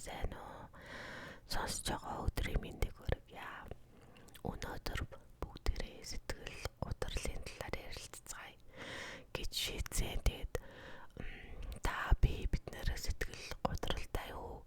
сайн уу? Сонсож байгаа өдрийн мэндийг хүргье. Өнөөдөр бүгдээрээ сэтгэл гутралын талаар ярилцгаая гэж шийдсэн. Тэгээд бид нэр сэтгэл гутралтай юу?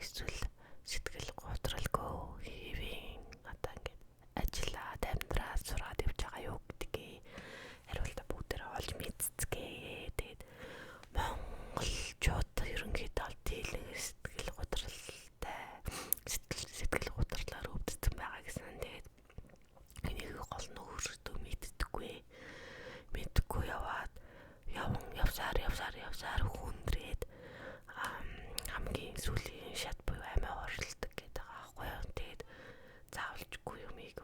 Эсвэл сэтгэл гутралгүй хэвийн одоо ингээд ажиллаад амьдраад сураад явж байгаа юу гэдгийг хариултаа бүгдээрээ олж мэдцгээе. Тэгээд монголчууд ерөнхийдөө дийлэн сэтгэл гутралаар өвдсөн байгаа гэсэн. Тэгээд энийг гол нь өөрсдөө мэддэггүй яваад явсаар хүндрээд хамгийн сүүлийн шат буюу амиа оролдог гэдэг байгаа байхгүй юу. Тэгээд заавалжгүй юмыг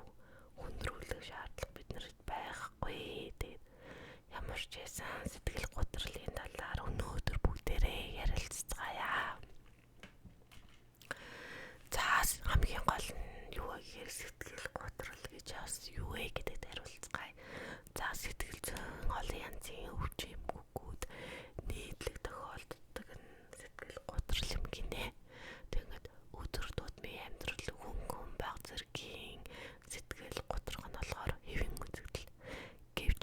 хүндрүүлэх шаардлага биднэрт байхгүй. Тэгээд ямар ч байсан сэтгэл гутралын талаар өнөөдөр бүгдээрээ ярилцгаая. За хамгийн гол нь юу вэ гэхээр сэтгэл гутрал гэж бас юу вэ гэдэгт хариулцгаая. За сэтгэл зүйн олон янзын өвчмгүүд нийтлэг тохиолддог нь сэтгэл гутрал юм гинэ. Тэгээд өдөр тутмын амьдрал хүн баг зэргийн сэтгэл гутрах нь болохоор хэвэн үзэгдэл гэвч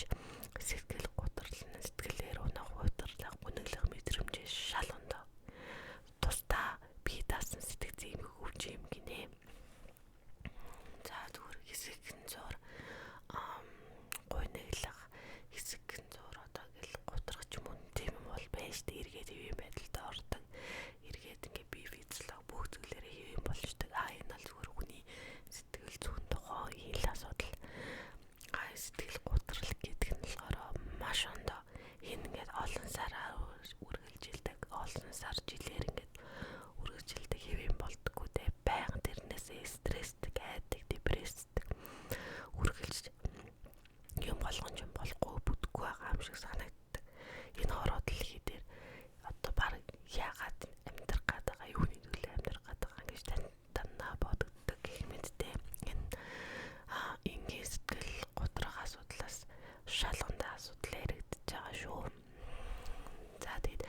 сэтгэл гутрал нь сэтгэлээр унах удирдлага үнэлэх мэдрэмжээ шал ондоо тусдаа бие даасан сэтгцийн өвч юм гинэ. За зүгээр хэсэгэн зур гойныглах хэсэгэн зур одоо гэл гутрах ч юм уу тийм юм бол байж тэ эргээд хэвэн байдалд ордог. Эргээд ингээ бие физиолог бүх зүйлээрээ хэвэн болждаг. Энэ бол зүгээр хүний сэтгэл зүйн тухай ил асуудал. Сэтгэл гутрал гэдэг нь болохоор маш ондоо энэ ингээд олон сараар үргэлжилдэг, олон сар жилээр ингээд үргэлжилдэг хэвэн болдгоо те байнга тэрнээсээ стресстэй, айдаг, депресстэй үргэлж юм болгон ч болохгүй бүдэггүй байгаа юм шиг санагддаг. Энэ хороо дэлхий дээр одоо баг яагаад амьдрах гээд байгаа, юуны төлөө амьдрах гээд байгаа гэж танаа бодогддог гэх мэттэй. Энгийн сэтгэл гутрах асуудлаас шал ондоо асуудал яригдчихэж байгаа шүү. За тэгээд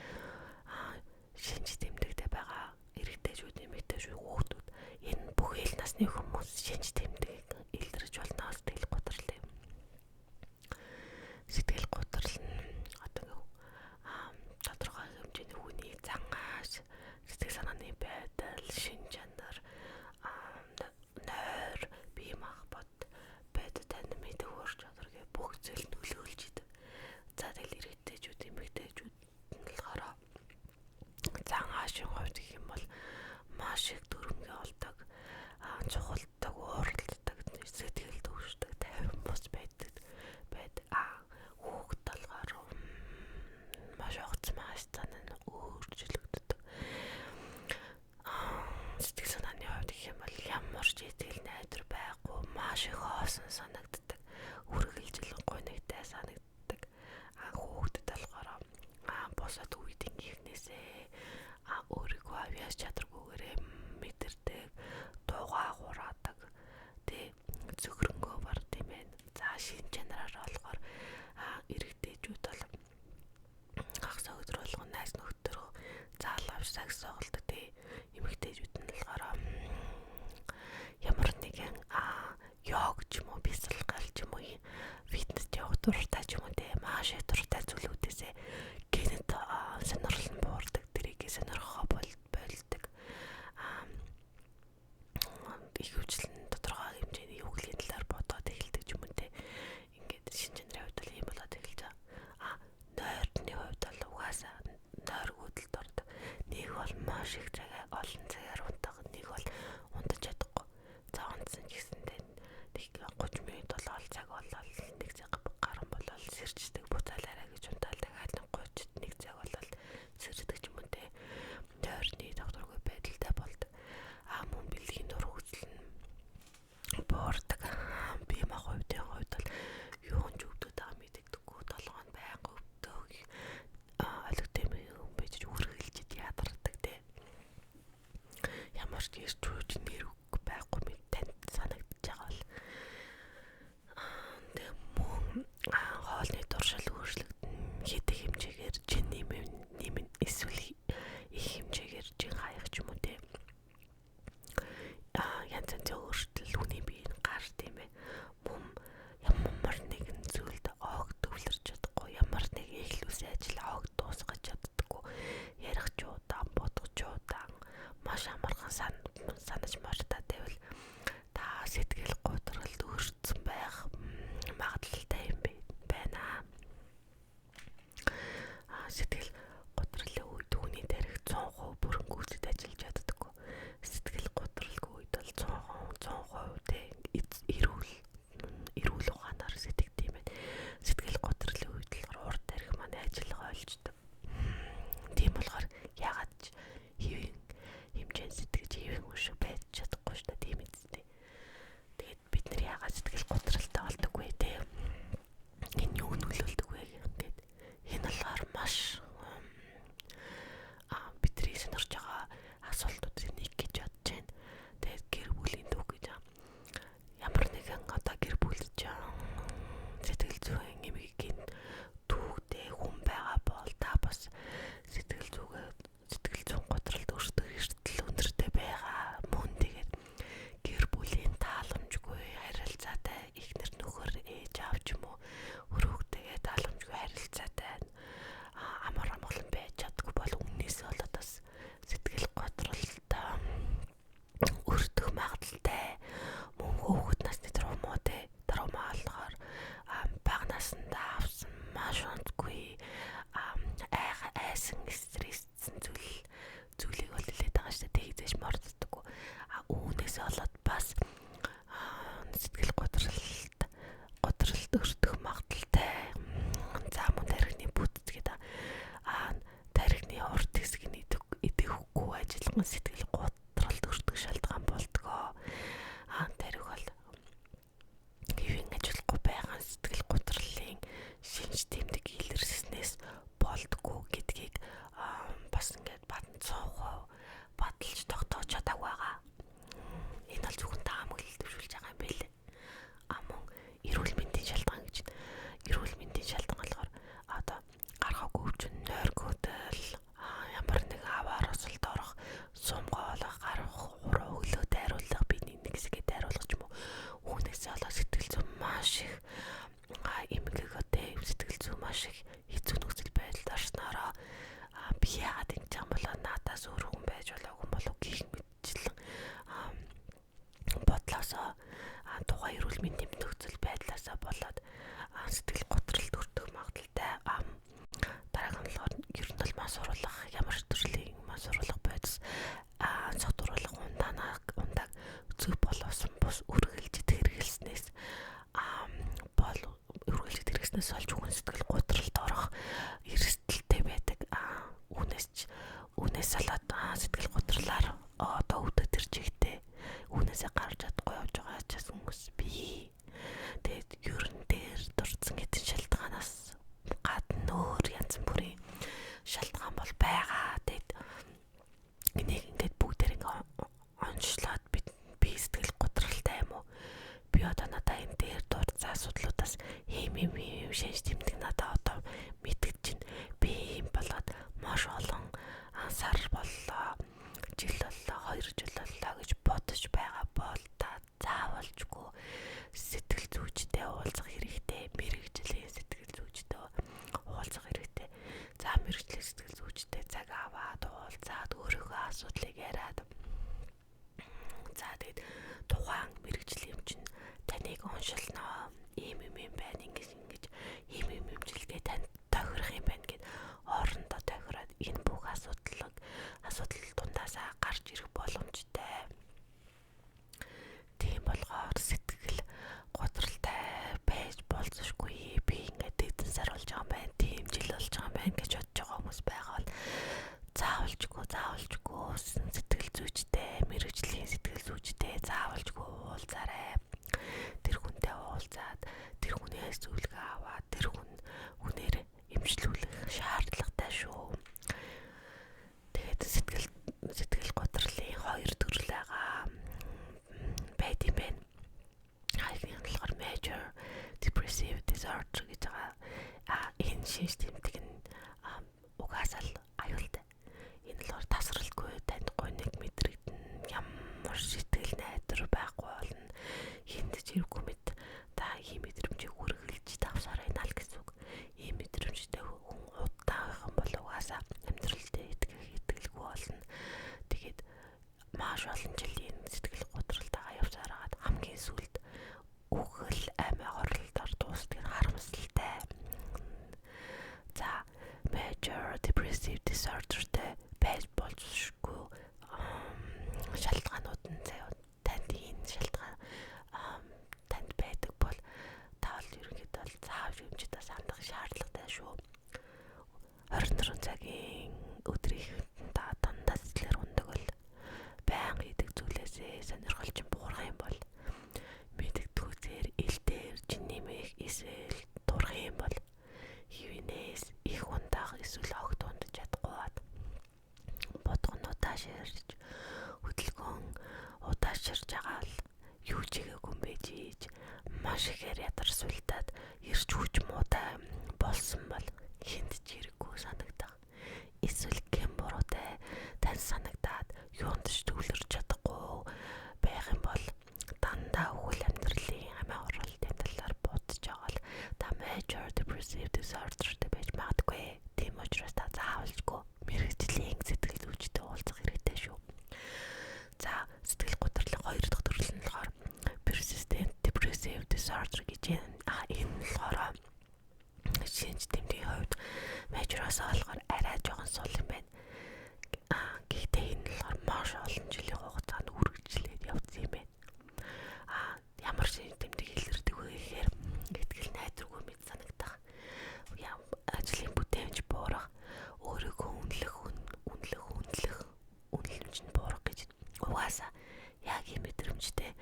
шинж тэмдэгтэй байгаа эрэгтэйчүүд, эмэгтэйчүүд, хүүхдүүд энэ бүх ил насны хүмүүс шинж тэмдэг илэрч болно сэтгэл гутралтай. Сэтгэл гутрал нь одоо тодорхой хэмжээний хүний цангаас сэтгэл санааны байдал, шин чанар, нойр, бие махбод байдал, танд мэдээ ур чадвар гэх бүх зүйл нөлөөлж идэг. За тэгэл эрэгтэйчүүд, эмэгтэйчүүд нь болохоор цангаашийн хувьд гэх юм бол маш их дүрмгээ олдог, чухалдаг, ууралддаг, сэтгэл төвшдөг, тайван бос байдаг. Хүүхэд болохоор маш огцмаас танаа өөрчлөгддөг. Сэтгэл санааны хувьд гэх юм бол ямар ч итгэл найдвар байхгүй, маш их хоосон санагддаг, үргэлжлэн гонигтай санагддаг. Хүүхдэд болохоор босоод үед ингэхнээсээ өөрийгөө авьяас чадваргүйгээр мэдэрдэг, дуугаа хураадаг, зөвхөрөнгөө бар тийм ээ. За шин чанараар болохоор эрэгтэйчүүд бол хагас өдөр болгон найз нөхдөөрөө заалав сакс тоглодог тий. Эмэгтэйчүүд нь болохоор ямар нэгэн йог ч юм уу, бясалгал ч юм уу, фитнес явах дуртай ч юм уу тий. Маш их дуртай зүйлүүдээсээ гэнэт сонирхол нь буурдаг, тэрийг сонирхоо болдог. Их хвчлэн тодорхой хэмжээний өвглийн талаар бодоод эхэлдэг ч юм уу те. Ингээд шин чанарын хувьд бол юм болоод эхэлж байгаа. Нойрны хувьд бол угаасаа нойргуудалд ордог. Нэг бол маш их олон цагаар унтах, нэг бол унтаж чадахгүй. За унтсан ч гэсэндээ 30 минут бол цаг болол нэг цаг гарan болол сэрчдэг, буцаалаарай гэж унтаал дахиад 31 цаг болол сэрчдэг ч юм уу те. Нойрны докторгүй байдалтай болдог. Мөн бэлгийн дур хүсэл нь буурдаг. Бие махбодын хувьд бол юун ч өвдөд байгаа мэддэггүй, толгойн байнга өвдөг, олигтой юм байж үргэлжид ядардаг те. сэтгэл готролын үед түүний дээрх 100% бүрэн гүйцэд ажиллаж чаддаггүй. Сэтгэл готролгүй үед бол 100% те эрүүл ухаанаар сэтгэд юм байна. Сэтгэл готролын үед л урд тарих маань ажиллагаа олждог. Тийм болохоор ягаад ч хэвийн хэмжээнд сэтгэж хэвийн хүн шиг байж чадахгүй шүү дээ, тийм үстэй. Тэгээд бид нар ягаад сэтгэл готролтой болдоггүй те? Энэ юу нөлөөлдөг вэ гэдэг. Энэ болохоор маш бидний сонирч байгаа асуултуудын нэг гэж бодож байна. Тэгээд гэр бүлийн түүх гэж ямар нэгэн одоо гэр бүлж сэтгэл зүйн эмгэгийн түүхтэй хүн байгаа бол та бас сэтгэл зүйн готролд өртөх эрсдэл өндөртэй байгаа мөн. Тэгээд гэр бүлийн тааламжгүй харилцаатай эхнэр нөхөр ээж аав ч юм уу өрөөгтэйгээ тааламжгүй харилцаатай амар амгалан байж чаддаггүй бол өмнөөс болоод бас сэтгэл готролд өртөх магадaltaй. Мөн хүүхэд насны травма болохоор бага насндаа авсан маш онцгүй айсан стресссэн зүйлийг бол хэлээд байгаа шүү дээ. Тэгж морддаггүй. Үүнээс болоод бас сэтгэл готролд өртөх магадaltaй. За мөн тархины бүтц гэдэг тархины урд хэсэг нь идэвхгүй ажиллах сэтгэл готролд өртөх шалтгаан болдгоо. Тарих бол хэвийн ажиллахгүй байгаа сэтгэл готрлын шинж тэмдэг илэрснээс болдгоо гэдгийг бас ингээд бадан 100% баталж тогтоож чадаагүй байгаа. Энэ бол зөвхөн таамаглал төвшүүлж байгаа юм билээ. Мөн эрүүл мэндийн шалтгаан гэж. Эрүүл мэндийн шалтгаан болохоор одоо гарахаагүй өвчин, нойргоодол, ямар нэг аваар осолд орох, сумгаалах, гарах, уруу өглөө дайруулах, биений нэг хэсгээ дайруулах ч юм уу. Үүнээс болоод сэтгэл зүйн маш их эмгээгтэй сэтгэл зүйн маш их хэцүү нөхцөл байдалд орсноороо би яагаад ингэж байгаа юм болоо, надаас өөр хүн байж болоогүй болов гэх мэтчлэн бодлосоо тухайн эрүүл мэндийн нөхцөл байдлаасаа болоод сэтгэл готролд өртөх магадaltaй. Дараагийн нь болохоор ер нь бол мас уруулах, ямар төрлийн мас уруулах байдас содруулах ундааг зөв боловсон бус үргэлжид хэрэглэснээс олж хүн сэтгэл готролд орох эрсдэлтэй байдаг. Үүнээс болоод сэтгэл готрлоор одоо өвдөд төр чигтэй үүнээсээ гарч чадахгүй явж байгаа ч хүмүүс бий. Тэгээд ерөн дээр дурдсан гэдэг шалтгаанаас гадна өөр янз бүрийн шалтгаан бол байгаа. Тэгээд энийг ингээд бүгдээр онцлоод би сэтгэл готролтой юм уу? Би одоо надаа энэ дээр дурдсан асуудлуудаас ийм шинж тэмдэг надаа одоо мэдгэж чинь би ийм болоод маш олон сар боллоо, жил боллоо, 2 жил боллоо гэж бодож байгаа бол та заавалжгүй сэтгэл зүйчтэй уулзах хэрэгтэй. Мэргэжлийн сэтгэл зүйчтэй уулзах хэрэгтэй. За мэргэжлийн сэтгэл зүйчтэй цаг аваад уулзаад өөрийнхөө асуудлыг яриад тэгээд тухайн мэргэжлийн юм чинь таныг уншилноо. Ийм байна, ингэж ийм хэмжилгээ танд тохирох юм байна гэд орондоо тохироод энэ бүх асуудал дундаасаа гарч ирэх боломжтой. Тийм болохоор сэтгэл готролтой байж болзошгүй. Би ингээд хэдэн сар болж байгаа юм байна, тийм жил болж байгаа юм байна гэж бодож байгаа хүмүүс байгаа бол заавалжгүй сэтгэл зүйчтэй, мэргэжлийн сэтгэл зүйчтэй заавалжгүй уулзаарай. Тэр хүнтэй уулзаад тэр хүнээс зөвлөгөө аваад тэр хүнээр эмчлүүлэх шаардлагатай шүү. Тэгээд сэтгэл готрлын 2 төрөл байд юм байна. Хамгийн болохоор major depressive disorder гэж байгаа. Энэ шинж тэмдэг нь угаасаа л аюултай. Энэ л тасралтгүй танихгүй нэг мэдрэгдэн ямар сэтгэл найдар байхгүй болно. Хинд ч хэрэггүй мэд та ийм мэдрэмжийг үргэлж давсараа нал гэсэн үг. Ийм мэдрэмжтэй хүн удаахан бол угаасаа амьдрал дээр итгэлгүй болно. Тэгээд маш олон жилийн сэтгэл готролтойгоо явж хараад хамгийн сүүлд үхэл амиа хорлолдоор дуустгийг харамсалтай. За major depressive disorderтэй байж болзошгүй шалтгаанууд нь заяа танд энэ шалтгаан танд байдаг бол та бол ерөнхийдөө бол заавал хэмжээтэй сандах шаардлагатай шүү. 24 цагийн өдрийн дандаа сэтгэлээр ундаг бол байнга хийдэг зүйлээсээ сонирхолж буурах юм бол мэддэггүйгээр илтээр жинэмэх эсвэл дурах юм бол хивнээс их ундаах эсвэл огт ундаж чадахгүй бодгонуудаа ширж хөдөлгөөн удаашрж байгаа л юу ч хийгээгүй юм байж ийж маш ихээр ядарсуултаад ирж хүч муутай болсон бол хинт ч хэрэггүй санагдах. Эсвэл гэм буруутай тань санагдаад юунд ч төвлөрч чадахгүй байх юм бол дандаа үхэл амьдралын амиа оролтын талаар бодож байгаа л та major depressive disorder байж магадгүй. Тийм учраас та заавалжгүй мэрэгжлийн сэтгэл зүйчтэй уулзах хэрэгтэй шүү. За сэтгэл гутралын 2 дахь төрөл нь болохоор persistent depressive disorder гэж байна. Энэ болохоор шинж тэмдгийн хувьд major-аас олохоор арай жоохон сул юм байна. Гэхдээ энэ болохоор маш олон жилийн хугацаанд үргэлжлээд явсан юм байна. Ямар шинж тэмдэг илэрдэг вэ гэхээр гэтгэл найдваргүй мэд санагдах. Ажлын бүтээмж буурах, өөрийгөө үнэлэмж нь буурах гэж угаасаа яг ийм мэдрэмжтэй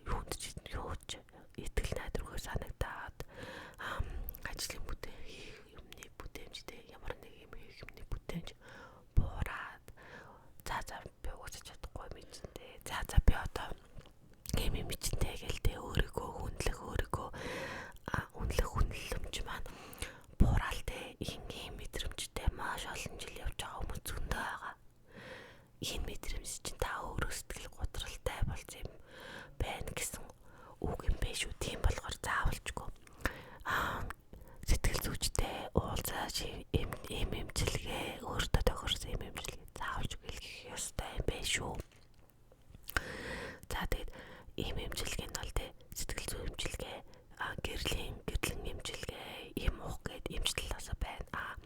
юунд ч итгэл найдваргүй санагдаад ажлын юмны бүтээмжтэй ямар нэг юм юмны бүтээмж буураад за би уусаж чадахгүй мэдэнтэй за би одоо ийм мэдэнтэй гэлтэй өөрийгөө үнэлэмж маань буурал ийм мэдрэмжтэй маш олон жил явж байгаа хүмүүс зөндөө байгаа. Энэ мэдрэмж чинь та өөрөө сэтгэл готролтой болсон юм байна гэсэн үг юм бэ шүү. Тийм болохоор заавалжгүй сэтгэл зүйчтэй уулзаж эмчилгээ өөртөө тохирсон эмчилгээ заавалж хэлэх ёстой юм бэ шүү. За тэгээд эмчилгээ нь бол сэтгэл зүй эмчилгээ гэрлэн эмчилгээ ух гэд эмчлэлээс байна.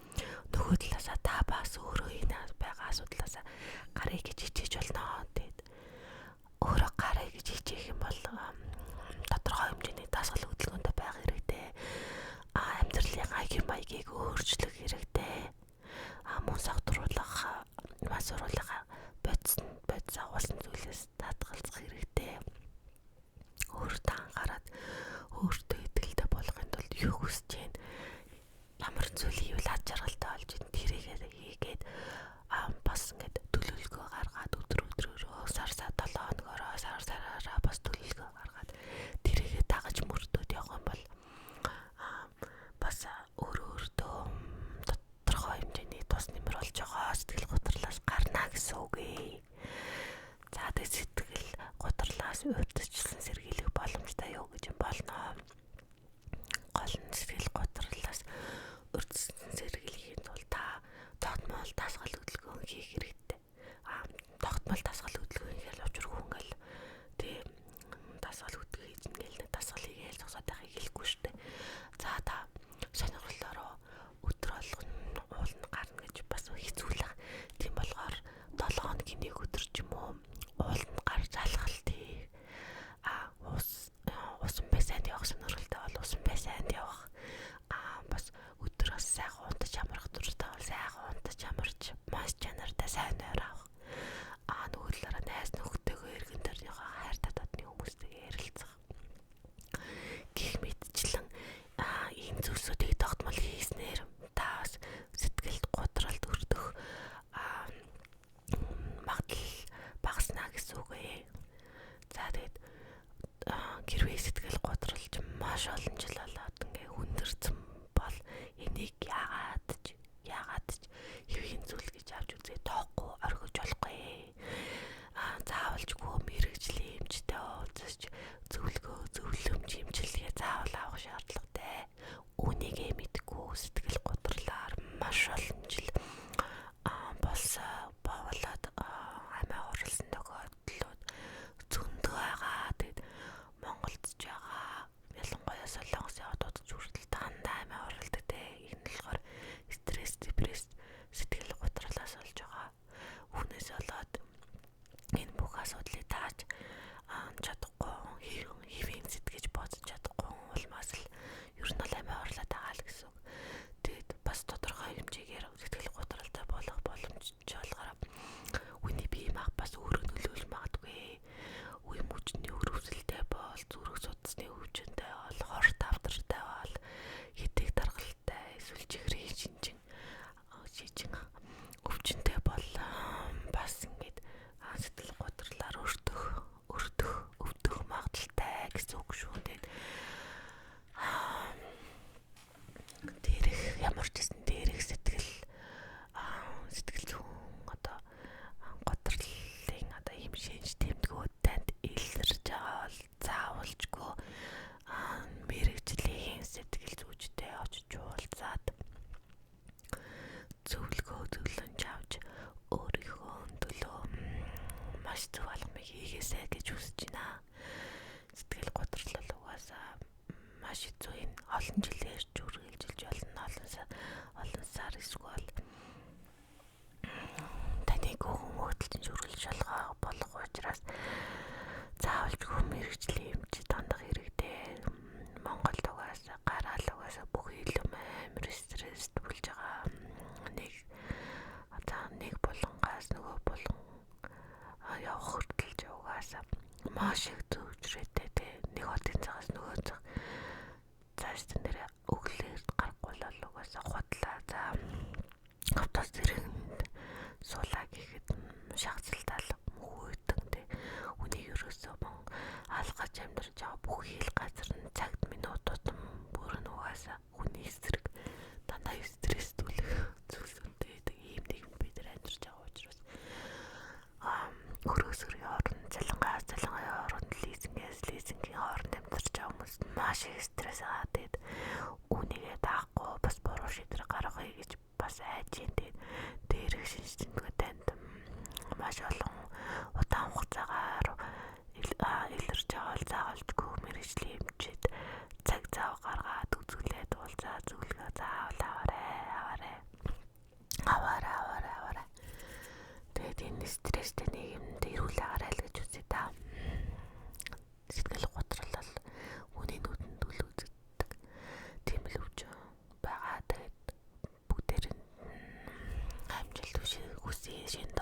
Нөгөө талаасаа та бас өөрөө энэ байгаа асуудлаас гарыг гэж хичээж болно. Тэгээд өөрөө гарыг гэж хичээх юм бол тодорхой хэмжээний дасгал хөдөлгөөнтэй байх хэрэгтэй. Амьдралын маягийг өөрчлөх хэрэгтэй. Мөн савтруулах, бодис агуулсан зүйлээс татгалзах хэрэгтэй. Өөртөө анхаарад өөртөө итгэлтэй болохын тулд юу хүсэж байна? Ямар зүйл хийвэл аж аргалтай болж байна? Тэрийгээ хийгээд бас ингээд төлөвлөгөө гаргаад өдрөөрөө сарсаа 7 хоногоороо сараараа бас төлөвлөгөө гаргаад тэрийгээ дагаж мөрдөд явах юм бол бас өөртөө тодорхой хэмжээний тус нэмэр болж байгаа сэтгэл гутралаас гарна гэсэн үг ээ. За тэгээд сэтгэл гутралаас урьдчилан сэргийлэх боломжтой юу гэж болно. Гол нь сэтгэл гутралаас урьдчилан сэргийлэхийн тулд та тогтмол дасгал хөдөлгөөн хийх хэрэгтэй. Тогтмол дасгал хөдөлгөөн хийхэл учиргүй ингээл тийм дасгал хөдөлгөөн хийж ингээл дасгал хийгээл зогсоод байхыг хэлэхгүй шүү дээ. За та сонирхолтой өдөр болгоно уулна гарна гэж бас хэцүүлэх. Тийм болохоор 7 хоногийн нэг өдөр ч юм уу уулна гарч алхалтыг усан байсанд явах сонирхолтой бол усан байсанд явах. Бас өдрөөс сайхан унтаж амрах дуртай бол сайхан унтаж амарч маш чанартай сайн ойр авах. Нөгөө талаараа найз нөхдөйгөө эргэн тойрныхоо хайр татварны хүмүүстэйгээ ярилцах. Гэх мэтчлэн энэ зүйлсүүдийг тогтмол хийснээр та бас сэтгэлд гутралд өртөх магадлал багасна гэсэн үг ээ. За тэгээд гэрвээ сэтгэл гутралж маш олон жил болоод ингээ хүндэрсэн бол энийг яагаад ч хэвийн зүйл гэж авч үзээ тоохгүй орхиж болохгүй. Заавалжгүй мэрэгжлийн эмчтэй уулзаж зөвлөмж эмчилгээ заавал авах шаардлагатай. Үүнийгээ мэдгүй сэтгэл гутралаар маш олон жил болоод амиа орлсон тохиолдлууд зөндөө байгаа. Тэгэд Монголд ч байгаа ялангуяа Солонгосын хотууд ч хүртэл дандаа олон жил ярьж үргэлжилж болно, олон сар эсвэл таныг хүмүүстэлж үргэлж болох учраас заавалжгүй мэрэгжлийн эмчит хандах хэрэгтэй. Монголд угаасаа гараал угаасаа бүх илүү амар стресст болж байгаа. Нэг булангаас нөгөө булан явах хүртэл угаасаа маш их төвчрээтэй те. Нэг хотын цагаас нөгөө цаг цааш нэрээ өглөөр гарахгүй л угаасаа худлаа. За автобус зэрэгэнд суулаа гэхэд шахацлтал мөхөөдөн те. Үнийг ерөөсөө алгаж амьдарч байгаа бүх хил газар нь цагт минутууд бүр нь угаасаа хүний эсрэг дандаа стресстүүлэх зүйлсүүдтэй ийм нэг бид нар амьдарч байгаа учраас өрөөсөрийн хооронд цалингаа хооронд лизингийн хооронд амьдарч байгаа хүмүүс маш их стресс аваад тэгээд үнийгээ даахгүй бас буруу шийдвэр гаргахыг гэж бас айж ин тэгээд дээрх шинжтэндгүй танд маш олон удаан хугацаагаар илэрч байгаа л заавалжгүй мэрэгжлийн эмчит цаг зав гаргаад үзүүлээд уулзаа зөвлөгөө заавал аваарай. Тэгээд энэ стресстэй нийгэмд эрүүл агараа л гэж үзье та. Сэтгэл готрол үний нүдэнд үл үзэгддэг. Тийм л үуч байгаа. Тэгээд бүгдээр нь амжилт хүсье. Шинэ